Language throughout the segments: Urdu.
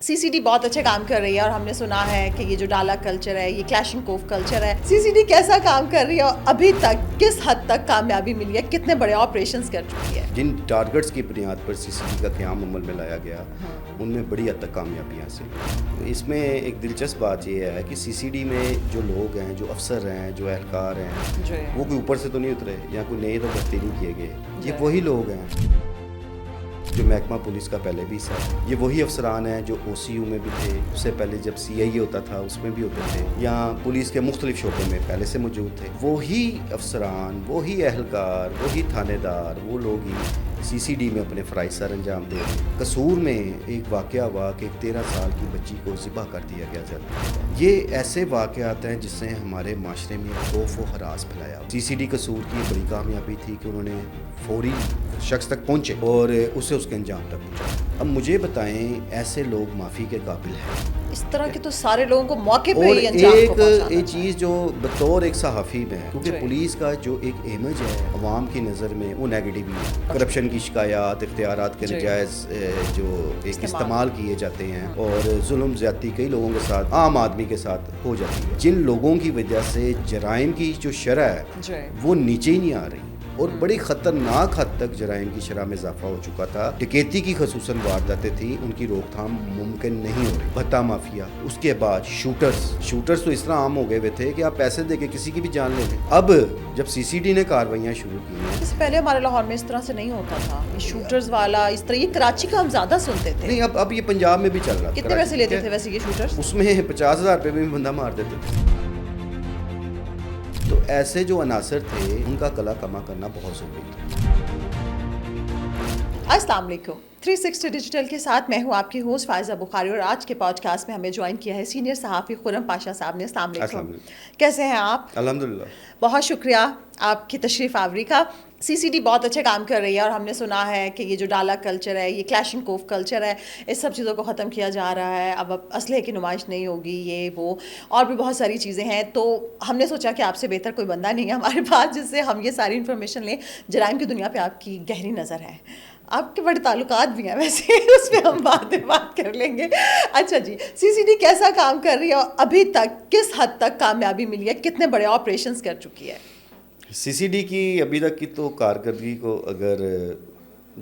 سی سی ڈی بہت اچھے کام کر رہی ہے اور ہم نے سنا ہے کہ یہ جو ڈالا کلچر ہے، یہ کلیشنگ کوف کلچر ہے، سی سی ڈی کیسا کام کر رہی ہے اور ابھی تک کس حد تک کامیابی ملی ہے، کتنے بڑے آپریشنز کر چکی ہے؟ جن ٹارگٹس کی بنیاد پر سی سی ڈی کا قیام عمل میں لایا گیا ان میں بڑی حد تک کامیابی حاصل. اس میں ایک دلچسپ بات یہ ہے کہ سی سی ڈی میں جو لوگ ہیں، جو افسر ہیں، جو اہلکار ہیں، وہ کوئی اوپر سے تو نہیں اترے یا کوئی نئے تو بھرتی نہیں کیے گئے. یہ وہی لوگ ہیں جو محکمہ پولیس کا پہلے بھی حصہ ہے. یہ وہی افسران ہیں جو او سی یو میں بھی تھے، اس سے پہلے جب سی آئی اے ہوتا تھا اس میں بھی ہوتے تھے، یا پولیس کے مختلف شعبوں میں پہلے سے موجود تھے. وہی افسران، وہی اہلکار، وہی تھانے دار، وہ لوگ ہی سی سی ڈی میں اپنے فرائض سر انجام دے رہے ہیں. قصور میں ایک واقعہ ہوا کہ ایک 13 سال کی بچی کو ذبح کر دیا گیا جاتا. یہ ایسے واقعات ہیں جس سے ہمارے معاشرے میں خوف و ہراس پھیلایا. سی سی ڈی قصور کی بڑی کامیابی تھی کہ انہوں نے فوری شخص تک پہنچے اور اسے اس کے انجام تک پہنچا. اب مجھے بتائیں ایسے لوگ معافی کے قابل ہیں؟ اس طرح کے تو سارے لوگوں کو موقع پہ اور ہی انجام کو پہنچانا ایک چیز جو بطور ایک صحافی میں ہے، کیونکہ پولیس کا جو ایک امیج ہے عوام کی نظر میں وہ نیگیٹو ہی ہے. کرپشن کی شکایات، اختیارات کے نجائز جو ایک استعمال کیے جاتے ہیں، اور ظلم زیادتی کئی لوگوں کے ساتھ، عام آدمی کے ساتھ ہو جاتی ہے، جن لوگوں کی وجہ سے جرائم کی جو شرح ہے وہ نیچے ہی نہیں آ رہی، اور بڑی خطرناک حد تک جرائم کی شرح میں اضافہ ہو چکا تھا. ڈکیتی کی خصوصاً وارداتیں تھیں، ان کی روک تھام ممکن نہیں ہو رہی. بھتہ مافیا، اس کے بعد شوٹرز تو اس طرح عام ہو گئے ہوئے تھے کہ آپ پیسے دے کے کسی کی بھی جان لے لیں. اب جب سی سی ڈی نے کارروائیاں شروع کی ہیں، اس سے پہلے ہمارے لاہور میں اس طرح سے نہیں ہوتا تھا. یہ شوٹرز والا اس طرح، یہ کراچی کا ہم زیادہ سنتے تھے. نہیں، اب یہ پنجاب میں بھی چل رہا. کتنے پیسے لیتے تھے ویسے یہ شوٹرز؟ اس میں 50,000 روپے میں بھی بندہ مار دیتے تھے. تو ایسے جو عناصر تھے ان کا کلا کما کرنا بہت ضروری تھا. السلام علیکم. 360 ڈیجیٹل کے ساتھ میں ہوں آپ کی ہوسٹ فائزہ بخاری، اور آج کے پوڈ کاسٹ میں ہمیں جوائن کیا ہے سینئر صحافی خرم پاشا صاحب نے. السلام علیکم. کیسے ہیں آپ؟ الحمدللہ. بہت شکریہ آپ کی تشریف آوری کا. سی سی ڈی بہت اچھے کام کر رہی ہے اور ہم نے سنا ہے کہ یہ جو ڈالا کلچر ہے، یہ کلیشنگ کوف کلچر ہے، اس سب چیزوں کو ختم کیا جا رہا ہے. اب اسلحے کی نمائش نہیں ہوگی، یہ وہ اور بھی بہت ساری چیزیں ہیں. تو ہم نے سوچا کہ آپ سے بہتر کوئی بندہ نہیں ہے ہمارے پاس جس سے ہم یہ ساری انفارمیشن لیں. جرائم کی دنیا پہ آپ کی گہری نظر ہے، آپ کے بڑے تعلقات بھی ہیں ویسے، اس پہ ہم بات کر لیں گے. اچھا جی، سی سی ڈی کیسا کام کر رہی ہے اور ابھی تک کس حد تک کامیابی ملی ہے، کتنے بڑے آپریشنز کر چکی ہے؟ سی سی ڈی کی ابھی تک کی تو کارکردگی کو اگر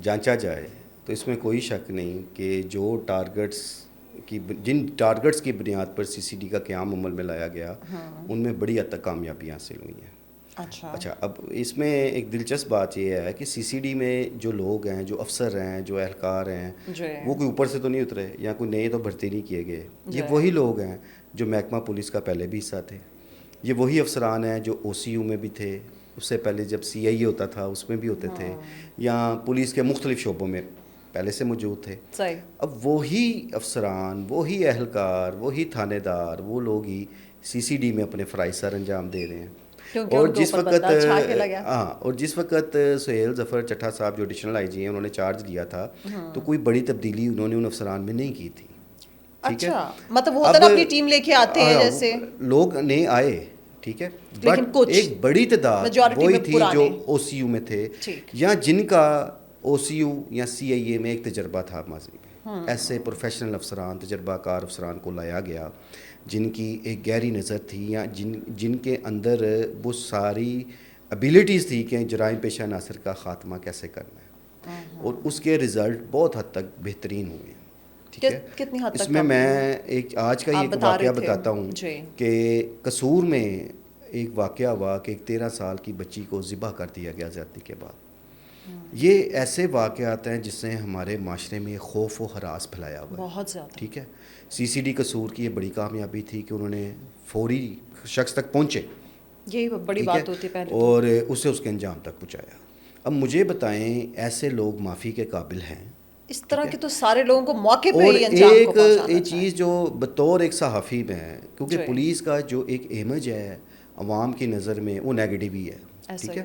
جانچا جائے تو اس میں کوئی شک نہیں کہ جن ٹارگٹس کی بنیاد پر سی سی ڈی کا قیام عمل میں لایا گیا ان میں بڑی حد تک کامیابی حاصل ہوئی ہیں. اچھا، اب اس میں ایک دلچسپ بات یہ ہے کہ سی سی ڈی میں جو لوگ ہیں، جو افسر ہیں، جو اہلکار ہیں، وہ کوئی اوپر سے تو نہیں اترے یا کوئی نئے تو بھرتی نہیں کیے گئے. یہ وہی لوگ ہیں جو محکمہ پولیس کا پہلے بھی حصہ تھے. یہ وہی افسران ہیں جو او سی یو میں بھی تھے، اس سے پہلے جب سی آئی اے ہوتا تھا اس میں بھی ہوتے تھے، یا پولیس کے مختلف شعبوں میں پہلے سے موجود تھے. اب وہی افسران، وہی اہلکار، وہی تھانے دار، وہ لوگ ہی سی سی ڈی میں اپنے فرائض سر انجام دے رہے ہیں. اور جس وقت سہیل ظفر چٹھا صاحب جو ایڈیشنل آئی جی ہیں، انہوں نے چارج لیا تھا تو کوئی بڑی تبدیلی انہوں نے ان افسران میں نہیں کی تھی. اچھا، مطلب وہ ہوتا نا اپنی ٹیم لے کے آتے ہیں، جیسے لوگ نئے آئے، ٹھیک ہے، بٹ ایک بڑی تعداد وہی تھی جو او سی یو میں تھے یا جن کا او سی یو یا سی آئی اے میں ایک تجربہ تھا ماضی میں. ایسے پروفیشنل افسران، تجربہ کار افسران کو لایا گیا جن کی ایک گہری نظر تھی، یا جن کے اندر وہ ساری ابیلٹیز تھی کہ جرائم پیشہ عناصر کا خاتمہ کیسے کرنا ہے، اور اس کے رزلٹ بہت حد تک بہترین ہوئے ہیں. ٹھیک ہے، کتنی حد تک؟ اس میں ایک آج کا ایک واقعہ بتاتا ہوں کہ قصور میں ایک واقعہ ہوا کہ ایک 13 سال کی بچی کو ذبح کر دیا گیا زیادتی کے بعد. یہ ایسے واقعات ہیں جس سے ہمارے معاشرے میں خوف و ہراس پھیلایا ہوا ہے بہت زیادہ. ٹھیک ہے، سی سی ڈی قصور کی یہ بڑی کامیابی تھی کہ انہوں نے فوری شخص تک پہنچے، یہی بڑی بات ہوتی ہے پہلے، اور اسے اس کے انجام تک پہنچایا. اب مجھے بتائیں ایسے لوگ معافی کے قابل ہیں؟ اس طرح کے تو سارے لوگوں کو موقع پہ ہی انجام کو پہنچانا چاہیے. ایک چیز جو بطور ایک صحافی میں ہے، کیونکہ پولیس کا جو ایک امیج ہے عوام کی نظر میں وہ نیگیٹو ہی ہے. ٹھیک ہے،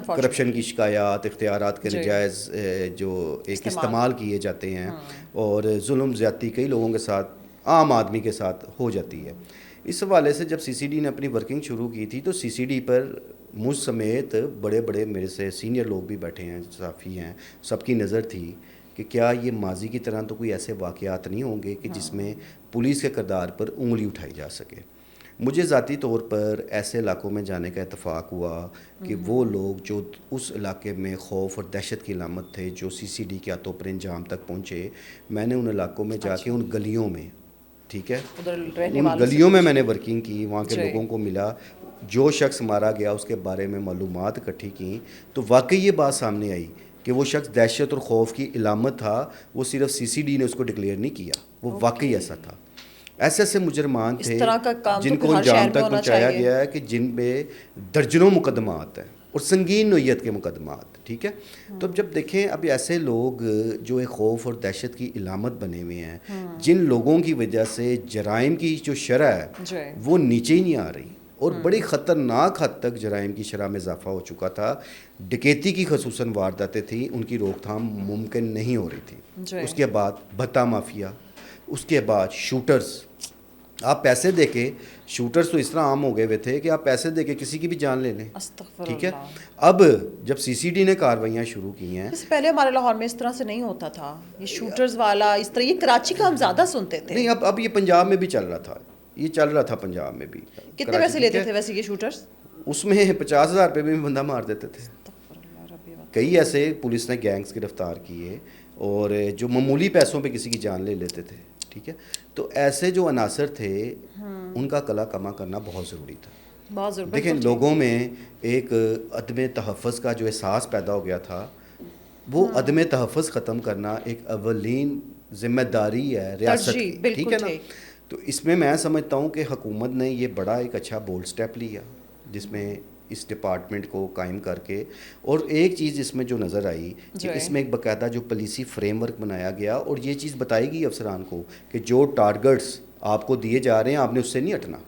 کرپشن کی شکایات، اختیارات کے نجائز جو ایک استعمال کیے جاتے ہیں، اور ظلم زیادتی کئی لوگوں کے ساتھ، عام آدمی کے ساتھ ہو جاتی ہے. اس حوالے سے جب سی سی ڈی نے اپنی ورکنگ شروع کی تھی تو سی سی ڈی پر مجھ سمیت بڑے بڑے میرے سے سینئر لوگ بھی بیٹھے ہیں، صحافی ہیں، سب کی نظر تھی کہ کیا یہ ماضی کی طرح تو کوئی ایسے واقعات نہیں ہوں گے کہ جس میں پولیس کے کردار پر انگلی اٹھائی جا سکے. مجھے ذاتی طور پر ایسے علاقوں میں جانے کا اتفاق ہوا کہ وہ لوگ جو اس علاقے میں خوف اور دہشت کی علامت تھے جو CCD کے ہاتھوں پر انجام تک پہنچے, میں نے ان علاقوں میں جا کے ان گلیوں میں, ٹھیک ہے, ان گلیوں میں نے ورکنگ کی, وہاں کے لوگوں کو ملا, جو شخص مارا گیا اس کے بارے میں معلومات اکٹھی کی, تو واقعی یہ بات سامنے آئی کہ وہ شخص دہشت اور خوف کی علامت تھا. وہ صرف CCD نے اس کو ڈکلیئر نہیں کیا, وہ واقعی ایسا تھا. ایسے ایسے مجرمان تھے جن کو انجام تک پہنچایا گیا ہے کہ جن میں درجنوں مقدمات ہیں اور سنگین نوعیت کے مقدمات, ٹھیک ہے. تو اب جب دیکھیں اب ایسے لوگ جو ایک خوف اور دہشت کی علامت بنے ہوئے ہیں, جن لوگوں کی وجہ سے جرائم کی جو شرح ہے وہ نیچے ہی نہیں آ رہی, اور بڑی خطرناک حد تک جرائم کی شرح میں اضافہ ہو چکا تھا. ڈکیتی کی خصوصاً وارداتیں تھیں, ان کی روک تھام ممکن نہیں ہو رہی تھی. اس کے بعد بھتہ مافیا, اس کے بعد شوٹرز. آپ پیسے دے کے, شوٹرز تو اس طرح عام ہو گئے ہوئے تھے کہ آپ پیسے دے کے کسی کی بھی جان لے لیں, ٹھیک ہے. اب جب CCD نے کارروائیاں شروع کی ہیں, اس پہلے ہمارے لاہور میں اس طرح سے نہیں ہوتا تھا, یہ شوٹرز والا اس طرح, یہ کراچی کا ہم زیادہ سنتے تھے. نہیں, اب یہ پنجاب میں بھی چل رہا تھا, یہ چل رہا تھا پنجاب میں بھی. کتنے پیسے لیتے تھے ویسے یہ شوٹرز؟ اس میں 50,000 روپے میں بھی بندہ مار دیتے تھے. کئی ایسے پولیس نے گینگز گرفتار کیے اور جو معمولی پیسوں پہ کسی کی جان لے لیتے تھے, ٹھیک ہے. تو ایسے جو عناصر تھے ان کا کلا کما کرنا بہت ضروری تھا. دیکھیں لوگوں میں ایک عدم تحفظ کا جو احساس پیدا ہو گیا تھا, وہ عدم تحفظ ختم کرنا ایک اولین ذمہ داری ہے ریاست کی, ٹھیک ہے نا. تو اس میں سمجھتا ہوں کہ حکومت نے یہ بڑا ایک اچھا بولڈ سٹیپ لیا جس میں اس ڈپارٹمنٹ کو قائم کر کے, اور ایک چیز اس میں جو نظر آئی کہ اس میں ایک باقاعدہ جو پالیسی فریم ورک بنایا گیا, اور یہ چیز بتائی گئی افسران کو کہ جو ٹارگٹس آپ کو دیے جا رہے ہیں آپ نے اس سے نہیں ہٹنا,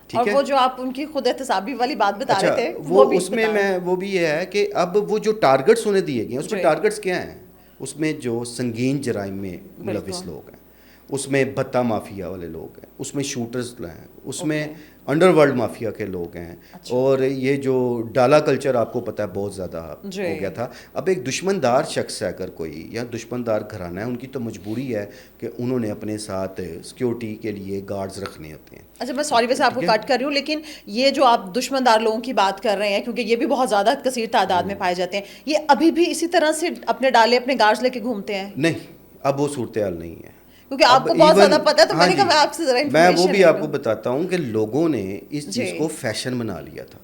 اور وہ جو آپ ان کی خود احتسابی والی بات بتا رہے تھے, وہ اس میں وہ بھی یہ ہے کہ اب وہ جو ٹارگٹس انہیں دیے گئے ہیں اس میں ٹارگٹس کیا ہیں, اس میں جو سنگین جرائم میں ملوث لوگ ہیں, اس میں بھتہ مافیا والے لوگ ہیں, اس میں شوٹرز ہیں, اس میں انڈر ورلڈ مافیا کے لوگ ہیں, اور یہ جو ڈالا کلچر آپ کو پتہ ہے بہت زیادہ ہو گیا تھا. اب ایک دشمندار شخص ہے اگر کوئی, یا دشمندار گھرانہ ہے, ان کی تو مجبوری ہے کہ انہوں نے اپنے ساتھ سیکیورٹی کے لیے گارڈز رکھنے ہوتے ہیں. اچھا میں سوری ویسے آپ کو کٹ کر رہی ہوں, لیکن یہ جو آپ دشمندار لوگوں کی بات کر رہے ہیں, کیونکہ یہ بھی بہت زیادہ کثیر تعداد میں پائے جاتے ہیں, یہ ابھی بھی اسی طرح سے اپنے ڈالے اپنے گارڈز لے کے گھومتے ہیں؟ نہیں, اب وہ صورتحال نہیں ہے, کیونکہ آپ کو بہت زیادہ پتہ ہے, تو میں نے کہا میں آپ سے ذرا میں وہ بھی آپ کو بتاتا ہوں کہ لوگوں نے اس چیز کو فیشن بنا لیا تھا.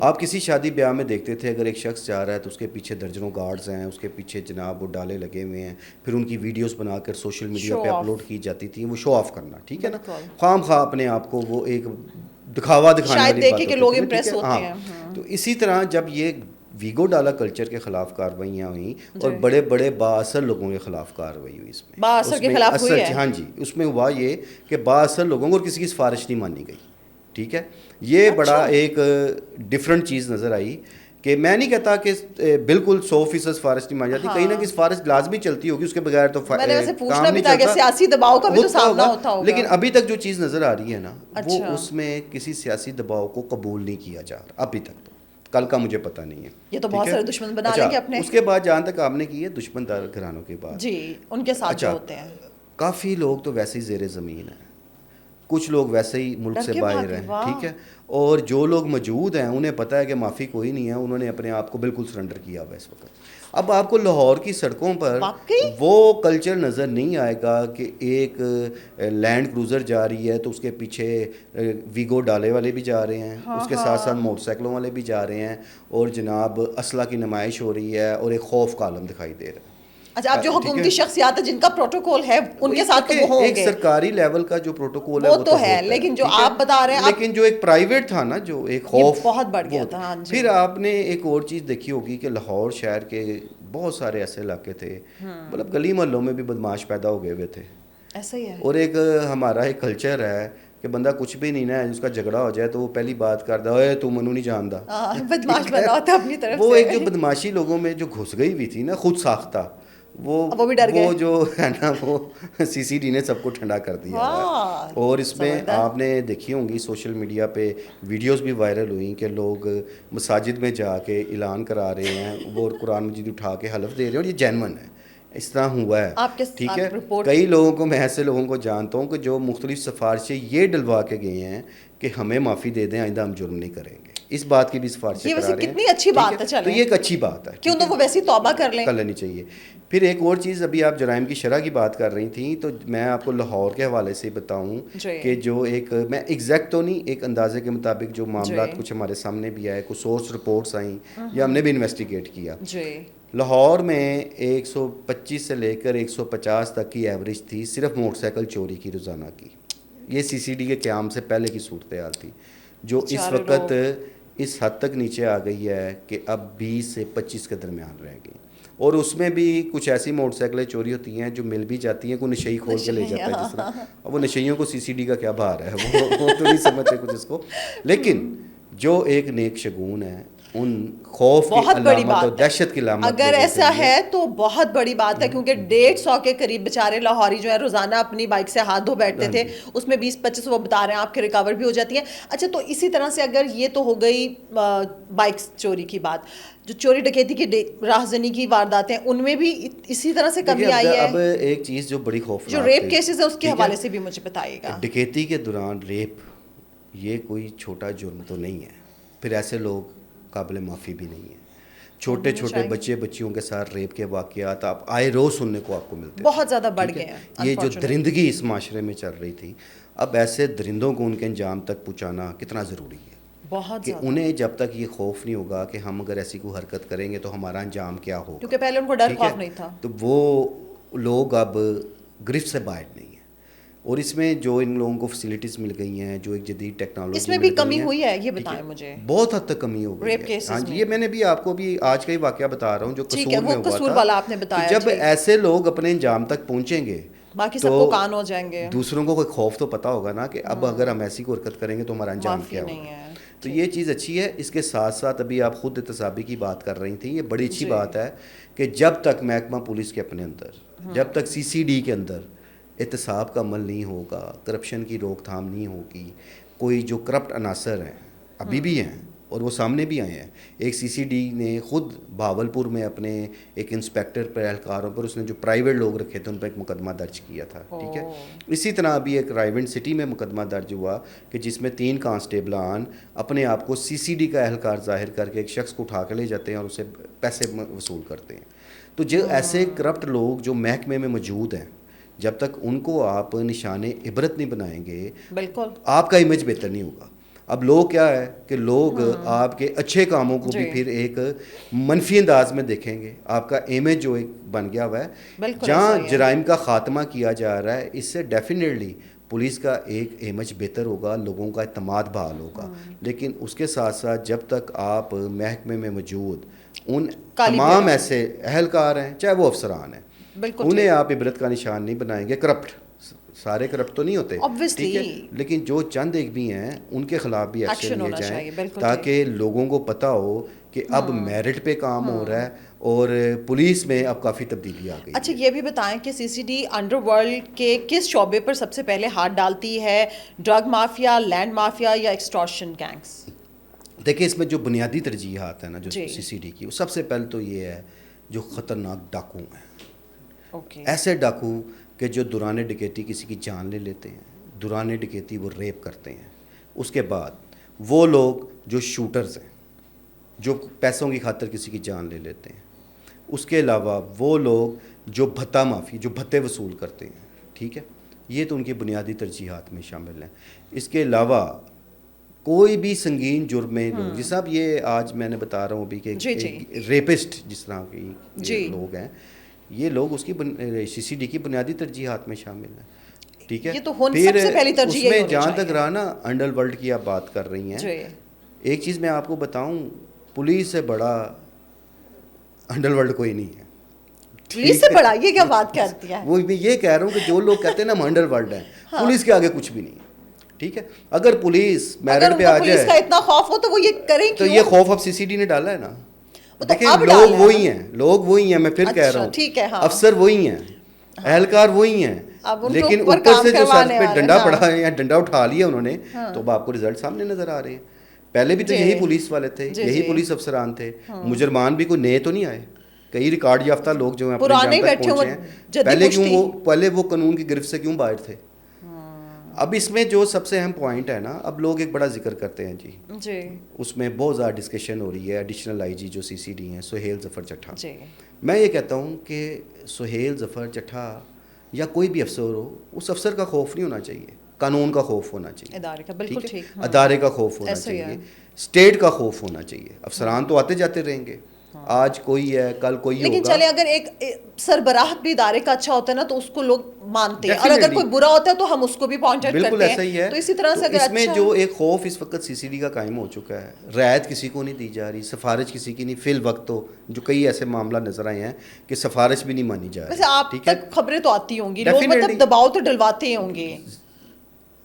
آپ کسی شادی بیاہ میں دیکھتے تھے اگر ایک شخص جا رہا ہے تو اس کے پیچھے درجنوں گارڈز ہیں, اس کے پیچھے جناب وہ ڈالے لگے ہوئے ہیں, پھر ان کی ویڈیوز بنا کر سوشل میڈیا پہ اپلوڈ کی جاتی تھیں, وہ شو آف کرنا, ٹھیک ہے نا, خواہ مخواہ اپنے آپ کو وہ ایک دکھاوا دکھانے والی بات ہوتی ہے. تو اسی طرح جب یہ ویگو ڈالا کلچر کے خلاف کارروائیاں ہوئیں اور بڑے بڑے بااثر لوگوں کے خلاف کارروائی ہوئی, اس میں بااثر کے خلاف ہوئی ہے, ہاں جی, اس میں ہوا یہ کہ بااثر لوگوں کو اور کسی کی سفارش نہیں مانی گئی, ٹھیک ہے. یہ بڑا ایک ڈفرینٹ چیز نظر آئی کہ میں نہیں کہتا کہ بالکل 100% سفارش نہیں مانی جاتی, کہیں نہ کہیں سفارش لازمی چلتی ہوگی, اس کے بغیر تو کام نہیں چلتا. سیاسی دباؤ کا بھی تو سامنا ہوتا ہوگا, لیکن ابھی تک جو چیز نظر آ رہی ہے نا, وہ اس میں کسی سیاسی دباؤ کو قبول نہیں کیا جا رہا ابھی تک. تو کل کا مجھے پتہ نہیں ہے, یہ تو بہت سارے دشمن بنا لیں گے اپنے. اس کے بعد جہاں تک آپ نے کی ہے دشمن دار گھرانوں کے بعد, جی ان کے ساتھ جو ہوتے ہیں, کافی لوگ تو ویسے ہی زیر زمین ہیں, کچھ لوگ ویسے ہی ملک سے باہر ہیں, ٹھیک ہے, اور جو لوگ موجود ہیں انہیں پتہ ہے کہ معافی کوئی نہیں ہے, انہوں نے اپنے آپ کو بالکل سرنڈر کیا ہوا اس وقت. اب آپ کو لاہور کی سڑکوں پر وہ کلچر نظر نہیں آئے گا کہ ایک لینڈ کروزر جا رہی ہے تو اس کے پیچھے ویگو ڈالے والے بھی جا رہے ہیں, اس کے ساتھ ساتھ موٹر سائیکلوں والے بھی جا رہے ہیں, اور جناب اسلحہ کی نمائش ہو رہی ہے, اور ایک خوف کا عالم دکھائی دے رہا ہے. اچھا, اب جو حکومتی شخصیات ہیں جن کا پروٹوکول ہے ان کے ساتھ تو وہ ہوں گے, ایک سرکاری لیول کا جو پروٹوکول ہے وہ تو ہے, لیکن جو آپ بتا رہے ہیں, لیکن جو ایک پرائیویٹ تھا نا, جو ایک خوف بہت بڑھ گیا تھا. پھر آپ نے ایک اور چیز دیکھی ہوگی کہ لاہور شہر کے بہت سارے ایسے علاقے تھے, مطلب گلی محلوں میں بھی بدماش پیدا ہو گئے ہوئے تھے, ایسا ہی ہے. اور ایک ہمارا ایک کلچر ہے کہ بندہ کچھ بھی نہیں نا, اس کا جھگڑا ہو جائے تو وہ پہلی بات کرتا ہے تو منو نہیں جانتا, بدماش بنا ہوتا اپنی طرف سے. وہ ایک جو بدماشی لوگوں میں جو گھس گئی ہوئی تھی نا, خود ساختہ, وہ بھی ڈر گئے, وہ جو ہے نا وہ CCD نے سب کو ٹھنڈا کر دیا. اور اس میں آپ نے دیکھی ہوں گی سوشل میڈیا پہ ویڈیوز بھی وائرل ہوئیں کہ لوگ مساجد میں جا کے اعلان کرا رہے ہیں, وہ قرآن مجید اٹھا کے حلف دے رہے ہیں, اور یہ جینون ہے, اس طرح ہوا ہے. آپ کے ٹھیک ہے, رپورٹ کئی لوگوں کو میں ایسے لوگوں کو جانتا ہوں کہ جو مختلف سفارشیں یہ ڈلوا کے گئے ہیں کہ ہمیں معافی دے دیں, آئندہ ہم جرم نہیں کریں گے. اس بات کی بھی سفارشیں یہ کرا ویسے رہے ہیں. کتنی اچھی بات ہے. تو یہ ایک اچھی بات ہے, کیوں تو وہ ویسی توبہ کر لیں, کر لینی چاہیے. پھر ایک اور چیز, ابھی آپ جرائم کی شرح کی بات کر رہی تھیں, تو میں آپ کو لاہور کے حوالے سے بتاؤں کہ جو ایک, میں ایگزیکٹ تو نہیں, ایک اندازے کے مطابق جو معاملات کچھ ہمارے سامنے بھی آئے, کچھ سورس رپورٹس آئیں یا ہم نے بھی انویسٹیگیٹ کیا. لاہور میں 125 سے لے کر 150 تک کی ایوریج تھی صرف موٹر سائیکل چوری کی روزانہ کی. یہ سی سی ڈی کے قیام سے پہلے کی صورتحال تھی, جو اس وقت اس حد تک نیچے آ گئی ہے کہ اب 20 سے 25 کے درمیان رہ گئی. اور اس میں بھی کچھ ایسی موٹر سائیکلیں چوری ہوتی ہیں جو مل بھی جاتی ہیں, کوئی نشئی کھول کے لے جاتا ہے جس طرح. اب وہ نشئیوں کو سی سی ڈی کا کیا بھار ہے, وہ تو نہیں سمجھتے کچھ اس کو. لیکن جو ایک نیک شگون ہے, ان خوف کی علامت اور دہشت کی علامت اگر ایسا ہے تو بہت بڑی بات ہے, کیونکہ 150 کے قریب بیچارے لاہوری جو ہے روزانہ اپنی بائک سے ہاتھ دھو بیٹھتے تھے, اس میں 20-25 وہ بتا رہے ہیں آپ کے ریکور بھی ہو جاتی ہیں. اچھا, تو اسی طرح سے اگر یہ تو ہو گئی بائک چوری کی بات, جو چوری ڈکیتی کی راہزنی کی وارداتیں ان میں بھی اسی طرح سے کمی آئی ہے. اب ایک چیز جو بڑی خوفناک, جو ریپ کیسز ہے اس کے حوالے سے بھی مجھے بتائیے گا. ڈکیتی کے دوران ریپ یہ کوئی چھوٹا جرم تو نہیں ہے, پھر ایسے لوگ قابل معافی بھی نہیں ہیں. چھوٹے چھوٹے بچے بچیوں کے ساتھ ریپ کے واقعات آپ آئے روز سننے کو آپ کو ملتے ہیں, بہت زیادہ بڑھ گئے ہیں. یہ جو درندگی اس معاشرے میں چل رہی تھی, اب ایسے درندوں کو ان کے انجام تک پہنچانا کتنا ضروری ہے, بہت کہ انہیں جب تک یہ خوف نہیں ہوگا کہ ہم اگر ایسی کوئی حرکت کریں گے تو ہمارا انجام کیا ہوگا, کیونکہ پہلے ان کو ڈر خوف نہیں تھا, تو وہ لوگ اب گرفت سے باہر نہیں ہیں. اور اس میں جو ان لوگوں کو فیسلٹیز مل گئی ہیں, جو ایک جدید ٹیکنالوجی, اس میں بھی کمی ہوئی ہے, یہ بتائیں مجھے. بہت حد تک کمی ہو گئی ہے. ہاں جی, یہ میں نے بھی آپ کو بھی آج کا ہی واقعہ بتا رہا ہوں جو قصور میں ہوا تھا. جب ایسے لوگ اپنے انجام تک پہنچیں گے باقی سب کو کان ہو جائیں گے, دوسروں کو کوئی خوف تو پتا ہوگا نا کہ اب اگر ہم ایسی کوئی حرکت کریں گے تو ہمارا انجام کیا ہوگا. تو یہ چیز اچھی ہے. اس کے ساتھ ساتھ ابھی آپ خود احتسابی کی بات کر رہی تھیں, یہ بڑی اچھی بات ہے کہ جب تک محکمہ پولیس کے اپنے اندر, جب تک سی سی ڈی کے اندر احتساب کا عمل نہیں ہوگا, کرپشن کی روک تھام نہیں ہوگی, کوئی جو کرپٹ عناصر ہیں ابھی بھی ہیں اور وہ سامنے بھی آئے ہیں. ایک سی سی ڈی نے خود بھاولپور میں اپنے ایک انسپیکٹر پر, اہلکاروں پر, اس نے جو پرائیویٹ لوگ رکھے تھے ان پر ایک مقدمہ درج کیا تھا. ٹھیک ہے, اسی طرح ابھی ایک رائیونڈ سٹی میں مقدمہ درج ہوا کہ جس میں 3 کانسٹیبلان اپنے آپ کو سی سی ڈی کا اہلکار ظاہر کر کے ایک شخص کو اٹھا کے لے جاتے ہیں اور اسے پیسے وصول کرتے ہیں. تو جو ایسے کرپٹ لوگ جو محکمے میں موجود ہیں, جب تک ان کو آپ نشان عبرت نہیں بنائیں گے, بالکل آپ کا امیج بہتر نہیں ہوگا. اب لوگ کیا ہے کہ لوگ آپ کے اچھے کاموں کو بھی پھر ایک منفی انداز میں دیکھیں گے. آپ کا امیج جو ایک بن گیا ہوا ہے, جہاں جرائم کا خاتمہ کیا جاรہا ہے, اس سے ڈیفینیٹلی پولیس کا ایک امیج بہتر ہوگا, لوگوں کا اعتماد بحال ہوگا. لیکن اس کے ساتھ ساتھ جب تک آپ محکمے میں موجود ان تمام ایسے اہلکار ہیں, چاہے وہ افسران ہیں, انہیں آپ عبرت کا نشان نہیں بنائیں گے. کرپٹ سارے کرپٹ تو نہیں ہوتے, ٹھیک ہے, لیکن جو چند ایک بھی ہیں ان کے خلاف بھی ایکشن لیے جائیں تاکہ لوگوں کو پتہ ہو کہ اب میرٹ پہ کام ہو رہا ہے اور پولیس میں اب کافی تبدیلی آ گئی. اچھا, یہ بھی بتائیں کہ سی سی ڈی انڈر ورلڈ کے کس شعبے پر سب سے پہلے ہاتھ ڈالتی ہے, ڈرگ مافیا, لینڈ مافیا یا ایکسٹورشن گینگز؟ دیکھیں, اس میں جو بنیادی ترجیحات ہیں نا جو سی سی ڈی کی, وہ سب سے پہلے تو یہ ہے جو خطرناک ڈاکو ہیں. ایسے ڈاکو کہ جو دوران ڈکیتی کسی کی جان لے لیتے ہیں, دوران ڈکیتی وہ ریپ کرتے ہیں. اس کے بعد وہ لوگ جو شوٹرز ہیں, جو پیسوں کی خاطر کسی کی جان لے لیتے ہیں. اس کے علاوہ وہ لوگ جو بھتہ مافی, جو بھتے وصول کرتے ہیں. ٹھیک ہے, یہ تو ان کی بنیادی ترجیحات میں شامل ہیں. اس کے علاوہ کوئی بھی سنگین جرم میں لوگ, جس طرح یہ آج میں نے بتا رہا ہوں ابھی کہ ریپسٹ جس طرح کی لوگ ہیں, یہ لوگ اس کی سی سی ڈی کی بنیادی ترجیحات میں شامل ہیں. ٹھیک ہے, پھر اس میں جہاں تک رہا نا انڈر ورلڈ کی آپ بات کر رہی ہیں, ایک چیز میں آپ کو بتاؤں, پولیس سے بڑا انڈر ورلڈ کوئی نہیں ہے. پولیس سے بڑا, یہ کیا بات کرتی ہے؟ وہ میں یہ کہہ رہا ہوں کہ جو لوگ کہتے ہیں نا ہم انڈر ورلڈ ہیں, پولیس کے آگے کچھ بھی نہیں ہے. ٹھیک ہے, اگر پولیس میرٹ پہ آ جائے, پولیس کا اتنا خوف ہو تو وہ یہ کریں کیوں؟ تو یہ خوف اب سی سی ڈی نے ڈالا ہے نا. دیکھیں, لوگ وہی ہیں, لوگ وہی ہیں, میں پھر کہہ رہا ہوں, افسر وہی ہیں, اہلکار وہی ہیں, لیکن اوپر سے جو سر پہ ڈنڈا پڑا ہے یا ڈنڈا اٹھا لیا انہوں نے, تو اب آپ کو رزلٹ سامنے نظر آ رہے ہیں. پہلے بھی تو یہی پولیس والے تھے, یہی پولیس افسران تھے. مجرمان بھی کوئی نئے تو نہیں آئے, کئی ریکارڈ یافتہ لوگ جو ہیں پرانے بیٹھے پہنچے ہیں، پہلے وہ قانون کی گرفت سے کیوں باہر تھے؟ اب اس میں جو سب سے اہم پوائنٹ ہے نا، اب لوگ ایک بڑا ذکر کرتے ہیں جی، اس میں بہت زیادہ ڈسکشن ہو رہی ہے ایڈیشنل آئی جی جو سی سی ڈی ہیں سہیل ظفر چٹھا. میں یہ کہتا ہوں کہ سہیل ظفر چٹھا یا کوئی بھی افسر ہو، اس افسر کا خوف نہیں ہونا چاہیے، قانون کا خوف ہونا چاہیے، ادارے کا خوف ہونا چاہیے، اسٹیٹ کا خوف ہونا چاہیے. افسران تو آتے جاتے رہیں گے، آج کوئی ہے کل کوئی ہوگا، لیکن چلے اگر ایک سربراہ بھی ادارے کا اچھا ہوتا ہے نا تو اس کو لوگ مانتے ہیں، اور اگر کوئی برا ہوتا ہے تو ہم اس کو بھی پوائنٹ آؤٹ کرتے ہیں. بالکل ایسا ہی ہے. تو اسی طرح سے اگر اس میں جو ایک خوف اس وقت سی سی ڈی کا قائم ہو چکا ہے، رعایت کسی کو نہیں دی جا رہی، سفارش کسی کی نہیں. فی الوقت تو جو کئی ایسے معاملہ نظر آئے ہیں کہ سفارش بھی نہیں مانی جا رہی. ویسے آپ تک خبریں تو آتی ہوں گی، لوگ مطلب دباؤ تو ڈلواتے ہوں گے.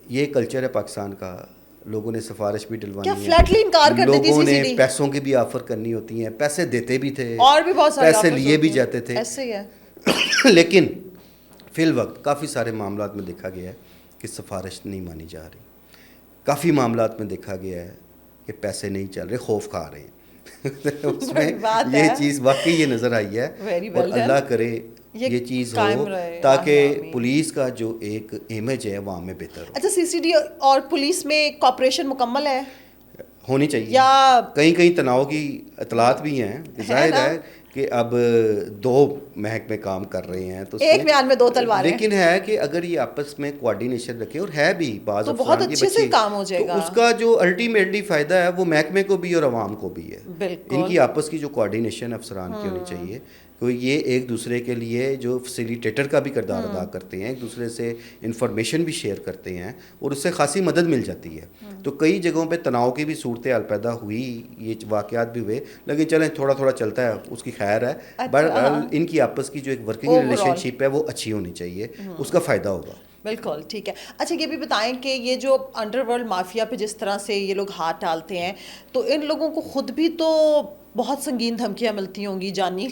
یہ کلچر ہے پاکستان کا، لوگوں نے سفارش بھی ڈلوانی ہے، فلیٹلی انکار کر دیتی، لوگوں نے پیسوں کی بھی آفر کرنی ہوتی ہیں، پیسے دیتے بھی تھے اور بھی بہت سارے پیسے لیے بھی جاتے تھے. ایسے ہی ہے. لیکن فی الوقت کافی سارے معاملات میں دیکھا گیا ہے کہ سفارش نہیں مانی جا رہی. کافی معاملات میں دیکھا گیا ہے کہ پیسے نہیں چل رہے، خوف کھا رہے ہیں. اس میں یہ چیز واقعی یہ نظر آئی ہے، اور اللہ کرے یہ چیز ہو تاکہ پولیس کا جو ایک امیج ہے عوام میں بہتر ہو. اچھا، سی سی ڈی اور پولیس میں کوآپریشن مکمل ہے؟ ہونی چاہیے. یا کہیں تناؤ کی اطلاعات بھی ہیں، ظاہر ہے کہ اب دو محکمے کام کر رہے ہیں تو ایک میان میں دو تلواریں، لیکن ہے کہ اگر یہ آپس میں کوآرڈینیشن رکھے، اور ہے بھی بعض تو بہت اچھے سے کام ہو جائے گا. تو اس کا جو الٹیمیٹلی فائدہ ہے وہ محکمے کو بھی اور عوام کو بھی ہے. ان کی آپس کی جو کوآرڈینیشن افسران کی ہونی چاہیے، کہ یہ ایک دوسرے کے لیے جو فیسیلیٹیٹر کا بھی کردار ادا کرتے ہیں، ایک دوسرے سے انفارمیشن بھی شیئر کرتے ہیں، اور اس سے خاصی مدد مل جاتی ہے. تو کئی جگہوں پہ تناؤ کی بھی صورتحال پیدا ہوئی، یہ واقعات بھی ہوئے، لیکن چلیں تھوڑا تھوڑا چلتا ہے، اس کی خیر ہے. بہرحال ان کی آپس کی جو ایک ورکنگ ریلیشن شپ ہے وہ اچھی ہونی چاہیے، اس کا فائدہ ہوگا. بالکل ٹھیک ہے. اچھا یہ بھی بتائیں کہ یہ جو انڈر ورلڈ مافیا پہ جس طرح سے یہ لوگ ہاتھ ڈالتے ہیں، تو ان لوگوں کو خود بھی تو بہت سنگین دھمکیاں ملتی ہوں گی، جانی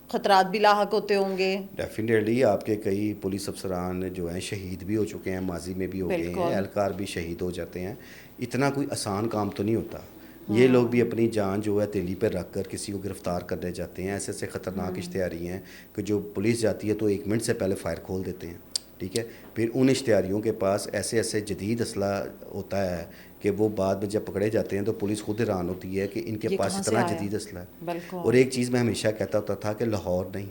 خطرات بھی لاحق ہوتے ہوں گے. ڈیفینیٹلی آپ کے کئی پولیس افسران جو ہیں شہید بھی ہو چکے ہیں، ماضی میں بھی ہو گئے ہیں، اہلکار بھی شہید ہو جاتے ہیں. اتنا کوئی آسان کام تو نہیں ہوتا. یہ لوگ بھی اپنی جان جو ہے تیلی پہ رکھ کر کسی کو گرفتار کرنے جاتے ہیں. ایسے ایسے خطرناک اشتہاری ہیں کہ جو پولیس جاتی ہے تو 1 منٹ سے پہلے فائر کھول دیتے ہیں. ٹھیک ہے، پھر ان اشتہاریوں کے پاس ایسے ایسے جدید اسلحہ ہوتا ہے کہ وہ بعد میں جب پکڑے جاتے ہیں تو پولیس خود حیران ہوتی ہے کہ ان کے پاس اتنا جدید اسلحہ ہے. اور ایک چیز میں ہمیشہ کہتا ہوتا تھا کہ لاہور نہیں،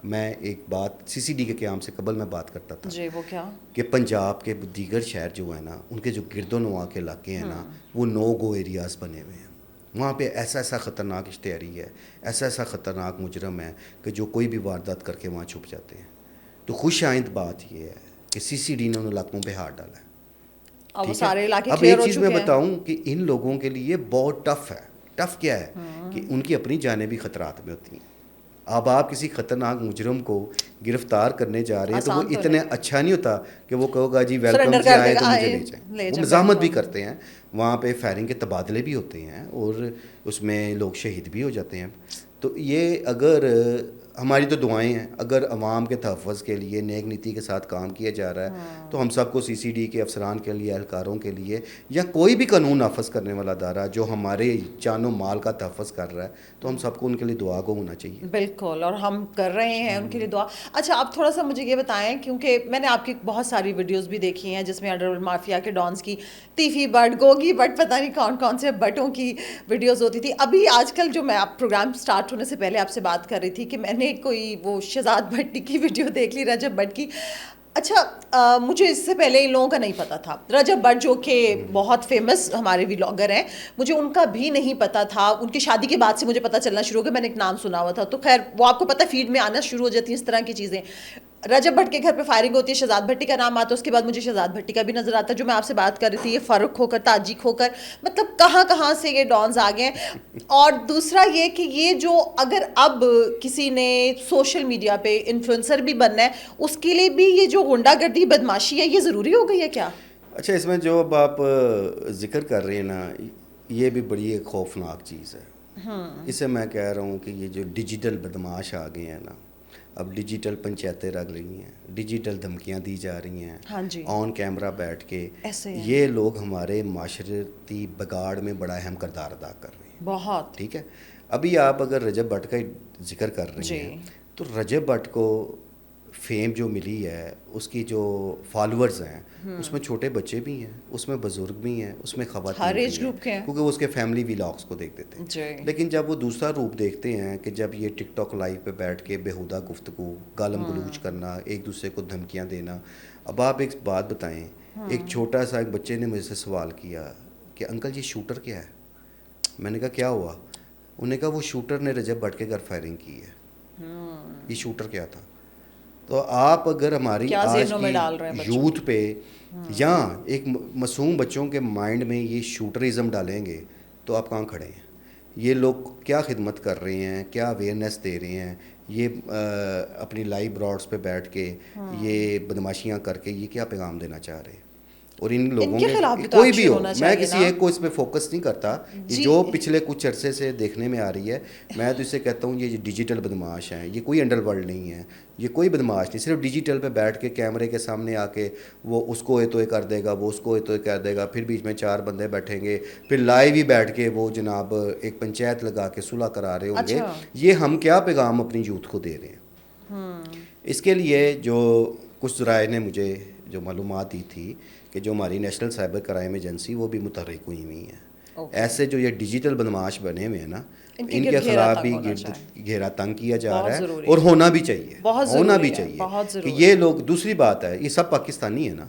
میں ایک بات سی سی ڈی کے قیام سے قبل میں بات کرتا تھا جی، وہ کیا کہ پنجاب کے دیگر شہر جو ہیں نا، ان کے جو گرد و نواح کے علاقے ہیں نا، وہ نو گو ایریاز بنے ہوئے ہیں. وہاں پہ ایسا ایسا خطرناک اشتہاری ہے، ایسا ایسا خطرناک مجرم ہے کہ جو کوئی بھی واردات کر کے وہاں چھپ جاتے ہیں. تو خوش آئند بات یہ ہے کہ سی سی ڈی نے ان علاقوں پہ ہاتھ ڈالا ہے. اب ایک چیز میں بتاؤں کہ ان لوگوں کے لیے بہت ٹف ہے. ٹف کیا ہے کہ ان کی اپنی جانیں بھی خطرات میں ہوتی ہیں. اب آپ کسی خطرناک مجرم کو گرفتار کرنے جا رہے ہیں تو وہ اتنے اچھا نہیں ہوتا کہ وہ کہو گا جی ویلکم سے آئے تو مجھے لے جائیں. وہ مزاحمت بھی کرتے ہیں، وہاں پہ فائرنگ کے تبادلے بھی ہوتے ہیں، اور اس میں لوگ شہید بھی ہو جاتے ہیں. تو یہ اگر ہماری تو دعائیں ہیں، اگر عوام کے تحفظ کے لیے نیک نیتی کے ساتھ کام کیا جا رہا ہے تو ہم سب کو سی سی ڈی کے افسران کے لیے، اہلکاروں کے لیے، یا کوئی بھی قانون نافذ کرنے والا ادارہ جو ہمارے جان و مال کا تحفظ کر رہا ہے، تو ہم سب کو ان کے لیے دعا گو ہونا چاہیے. بالکل، اور ہم کر رہے ہیں ان کے لیے دعا. اچھا آپ تھوڑا سا مجھے یہ بتائیں، کیونکہ میں نے آپ کی بہت ساری ویڈیوز بھی دیکھی ہیں جس میں انڈر ورلڈ مافیا کے ڈانس کی، تیفی بٹ، گوگی بٹ، پتہ نہیں کون کون سے بٹوں کی ویڈیوز ہوتی تھی. ابھی آج کل جو میں آپ پروگرام سٹارٹ ہونے سے پہلے آپ سے بات کر رہی تھی کہ میں نے کوئی وہ شہزاد بھٹی کی ویڈیو دیکھ لی، رجب بٹ کی. اچھا مجھے اس سے پہلے ان لوگوں کا نہیں پتا تھا. رجب بٹ جو کہ بہت فیمس ہمارے ولاگر ہیں، مجھے ان کا بھی نہیں پتا تھا. ان کی شادی کے بعد سے مجھے پتا چلنا شروع ہو گیا، میں نے ایک نام سنا ہوا تھا. تو خیر وہ آپ کو پتہ فیڈ میں آنا شروع ہو جاتی ہیں اس طرح کی چیزیں. رجب بٹ کے گھر پہ فائرنگ ہوتی ہے، شہزاد بھٹی کا نام آتا ہے، اس کے بعد مجھے شہزاد بھٹی کا بھی نظر آتا ہے. جو میں آپ سے بات کر رہی تھی، یہ فاروق کھوکھر، تاجی کھوکھر، مطلب کہاں کہاں سے یہ ڈانز آ گئے ہیں. اور دوسرا یہ کہ یہ جو اگر اب کسی نے سوشل میڈیا پہ انفلوئنسر بھی بننا ہے، اس کے لیے بھی یہ جو غنڈہ گردی بدماشی ہے یہ ضروری ہو گئی ہے کیا؟ اچھا، اس میں جو اب آپ ذکر کر رہے ہیں نا، یہ بھی بڑی ایک خوفناک چیز ہے. اسے میں کہہ رہا ہوں کہ یہ جو ڈیجیٹل بدماش آ گئے ہیں نا، اب ڈیجیٹل پنچایتیں رکھ رہی ہیں، ڈیجیٹل دھمکیاں دی جا رہی ہیں آن کیمرہ بیٹھ کے. یہ لوگ ہمارے معاشرتی بگاڑ میں بڑا اہم کردار ادا کر رہے ہیں. بہت ٹھیک ہے. ابھی آپ اگر رجب بٹ کا ذکر کر رہی ہیں تو رجب بٹ کو فیم جو ملی ہے اس کی جو فالورز ہیں اس میں چھوٹے بچے بھی ہیں, اس میں بزرگ بھی ہیں, اس میں خواتین بھی ہیں, کیونکہ وہ اس کے فیملی ولاگس کو دیکھتے تھے. لیکن جب وہ دوسرا روپ دیکھتے ہیں کہ جب یہ ٹک ٹاک لائیو پہ بیٹھ کے بیہودہ گفتگو, گالم گلوچ کرنا, ایک دوسرے کو دھمکیاں دینا. اب آپ ایک بات بتائیں, ایک چھوٹا سا ایک بچے نے مجھ سے سوال کیا کہ انکل یہ شوٹر کیا ہے. میں نے کہا کیا ہوا؟ انہوں نے کہا وہ شوٹر نے رجب بٹ کے گھر فائرنگ کی ہے. یہ شوٹر کیا تھا؟ تو آپ اگر ہماری آج کی یوتھ پہ یا ایک معصوم بچوں کے مائنڈ میں یہ شوٹرزم ڈالیں گے تو آپ کہاں کھڑے ہیں؟ یہ لوگ کیا خدمت کر رہے ہیں, کیا اویئرنیس دے رہے ہیں, یہ اپنی لائیو براڈس پہ بیٹھ کے یہ بدماشیاں کر کے یہ کیا پیغام دینا چاہ رہے ہیں؟ اور ان لوگوں کے کوئی بھی ہو, میں کسی ایک کو اس پہ فوکس نہیں کرتا, یہ جو پچھلے کچھ عرصے سے دیکھنے میں آ رہی ہے, میں تو اسے کہتا ہوں یہ ڈیجیٹل بدماش ہیں, یہ کوئی انڈر ورلڈ نہیں ہے, یہ کوئی بدماش نہیں, صرف ڈیجیٹل پہ بیٹھ کے کیمرے کے سامنے آ کے وہ اس کو توئے کر دے گا, وہ اس کو توئے کر دے گا, پھر بیچ میں 4 بندے بیٹھیں گے, پھر لائیو ہی بیٹھ کے وہ جناب ایک پنچایت لگا کے صلح کرا رہے ہوں گے. یہ ہم کیا پیغام اپنی یوتھ کو دے رہے ہیں؟ اس کے لیے جو کچھ ذرائع نے مجھے جو معلومات دی تھی کہ جو ہماری نیشنل سائبر کرائم ایجنسی وہ بھی متحرک ہوئی ہیں. ایسے جو یہ ڈیجیٹل بدماش بنے ہوئے ہیں نا, ان کے خلاف بھی گھیرا تنگ کیا جا رہا ہے, اور ہونا بھی چاہیے, ہونا بھی چاہیے کہ یہ لوگ. دوسری بات ہے یہ سب پاکستانی ہیں نا.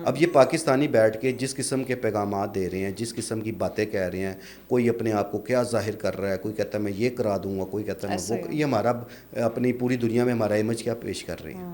اب یہ پاکستانی بیٹھ کے جس قسم کے پیغامات دے رہے ہیں, جس قسم کی باتیں کہہ رہے ہیں, کوئی اپنے آپ کو کیا ظاہر کر رہا ہے, کوئی کہتا ہے میں یہ کرا دوں گا, کوئی کہتا ہے میں وہ, یہ ہمارا اپنی پوری دنیا میں ہمارا امیج کیا پیش کر رہے ہیں.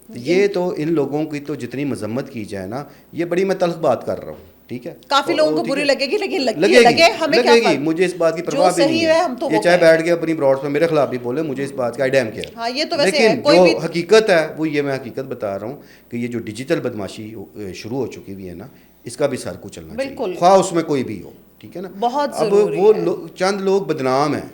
یہ تو ان لوگوں کی تو جتنی مذمت کی جائے نا, یہ بڑی میں تلخ بات کر رہا ہوں, ٹھیک ہے, کافی لوگوں کو بری لگے گی, لیکن لگے گی, مجھے اس بات کی پرواہ بھی نہیں ہے. یہ چاہے بیٹھ کے اپنی براڈ پہ میرے خلاف بھی بولے, مجھے اس بات کا آئیڈیا کیا ہے, لیکن جو حقیقت ہے وہ یہ میں حقیقت بتا رہا ہوں کہ یہ جو ڈیجیٹل بدماشی شروع ہو چکی ہوئی ہے نا, اس کا بھی سر کو چلنا چاہیے, خواہ اس میں کوئی بھی ہو, ٹھیک ہے نا. اب وہ چند لوگ بدنام ہیں,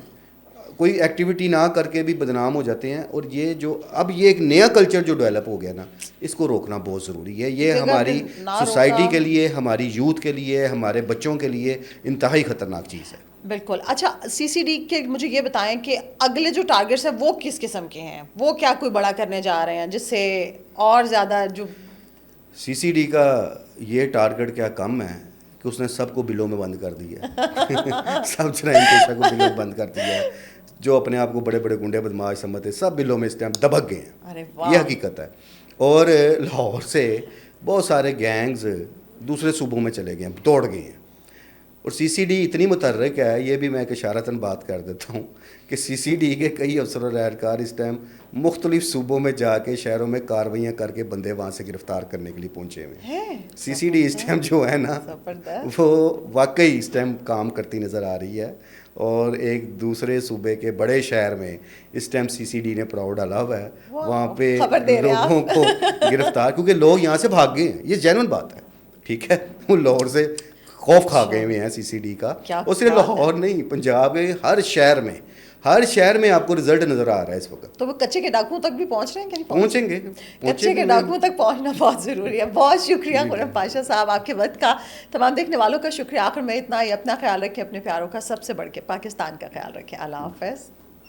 کوئی ایکٹیویٹی نہ کر کے بھی بدنام ہو جاتے ہیں, اور یہ جو اب یہ ایک نیا کلچر جو ڈیولپ ہو گیا نا, اس کو روکنا بہت ضروری ہے. یہ ہماری سوسائٹی کے لیے, ہماری یوتھ کے لیے, ہمارے بچوں کے لیے انتہائی خطرناک چیز ہے. بالکل. اچھا, سی سی ڈی کے مجھے یہ بتائیں کہ اگلے جو ٹارگیٹس ہیں وہ کس قسم کے ہیں, وہ کیا کوئی بڑا کرنے جا رہے ہیں جس سے اور زیادہ جو سی سی ڈی کا یہ ٹارگیٹ کیا کم ہے کہ اس نے سب کو بلوں میں بند کر دیا ہے. سب جرائم پیشہ کو بلوں میں بند کر دیا ہے. جو اپنے آپ کو بڑے بڑے گنڈے بدماش سمجھتے ہیں, سب بلوں میں اس ٹائم دبک گئے ہیں. یہ حقیقت ہے. اور لاہور سے بہت سارے گینگز دوسرے صوبوں میں چلے گئے ہیں, توڑ گئے ہیں. اور سی سی ڈی اتنی متحرک ہے, یہ بھی میں ایک اشارتاً بات کر دیتا ہوں کہ سی سی ڈی کے کئی افسر اور اہلکار اس ٹائم مختلف صوبوں میں جا کے شہروں میں کارروائیاں کر کے بندے وہاں سے گرفتار کرنے کے لیے پہنچے ہوئے ہیں. سی سی ڈی اس ٹائم جو ہے نا وہ واقعی اس ٹائم کام کرتی نظر آ رہی ہے. اور ایک دوسرے صوبے کے بڑے شہر میں اس ٹائم سی سی ڈی نے پراؤ ڈالا ہوا ہے, وہاں پہ لوگوں کو گرفتار, کیونکہ لوگ یہاں سے بھاگ گئے ہیں. یہ جینوئن بات ہے, ٹھیک ہے. وہ لاہور سے خوف کھا گئے ہوئے ہیں سی سی ڈی کا. اور صرف لاہور نہیں, پنجاب کے ہر شہر میں آپ کو رزلٹ نظر آ رہا ہے اس وقت. تو وہ کچے کے ڈاکوؤں تک بھی پہنچ رہے ہیں کہ نہیں پہنچیں گے؟ کچے کے ڈاکوؤں تک پہنچنا بہت ضروری ہے. بہت شکریہ خرم پاشا صاحب آپ کے وقت کا. تمام دیکھنے والوں کا شکریہ. آخر میں اتنا ہی, اپنا خیال رکھیں, اپنے پیاروں کا سب سے بڑھ کے پاکستان کا خیال رکھیں. اللہ حافظ.